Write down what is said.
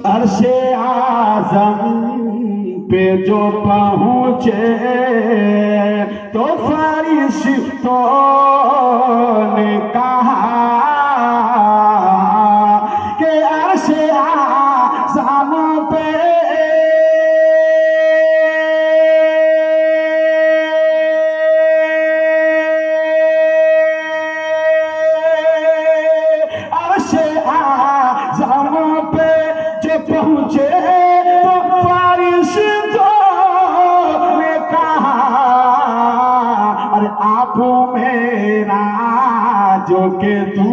अर्शे आज़म पे जो पहुँचे तो फरिश्तों ने कहा कि अर्शे आज़म पे पहुंचे तो फरिश्तों ने कहा अरे आप मेरा जो के तू